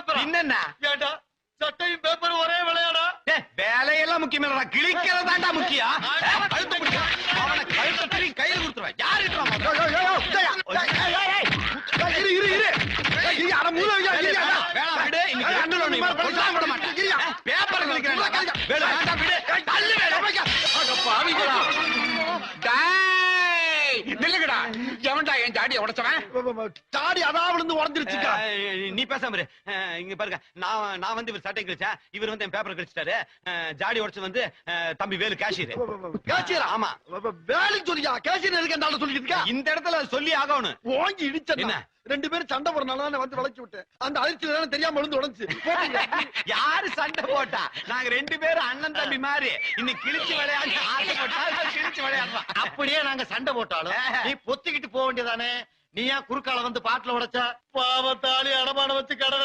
Paper என்னன்னா ஏண்டா சட்டையும் பேப்பரும் ஒரே விளையாடா வேலையெல்லாம் முக்கியம் இல்லடா, கிழிக்கிறதாண்டா முக்கியம். கழுத்து பிடிக்க அவனை கழுத்தை திரும்பி கையில கொடுத்துருவேன். யாரு பேப்பர் நில்லுங்கடா. எவன்டா என் ஜாடியை உடைச்சவன்? தாடி அதான் விழுந்து உடஞ்சிருச்சுக்கா. நீ பேசாம இரு. இங்க பாருங்க, நான் வந்து இவர் சட்டை கிழிச்சேன், இவர் வந்து என் பேப்பர் கிழிச்சிட்டாரு. ஜாடி உடைச்சு வந்து தம்பி வேலு கேஷியர். கேஷியர்? ஆமா. வேலைக்கு சொல்லியா? கேஷியர் எதுக்கு அந்த சொல்லிட்டு இருக்கா? இந்த இடத்துல சொல்லி ஆகணும். ஓங்கி இடிச்ச என்ன? ரெண்டு பேரும் சண்டை போறனால வந்து வளைச்சு விட்டேன். அந்த அதிர்ச்சியில தெரியாம விழுந்து உடைஞ்சு. யாரு சண்டை போட்டா? நாங்க ரெண்டு பேரும் அண்ணன் தம்பி மாதிரி இன்னைக்கு கிழிச்சு விளையாடி ஆசைப்பட்டா கிழிச்சு விளையாடுறோம். அப்படியே நாங்க சண்டை போட்டாலும் நீ பொத்திக்கிட்டு போக வேண்டியதானே? நீ ஏன் குறுக்கால வந்து பாட்டுல உடைச்சா? பாவத்தாளி அடமான வச்சு கடை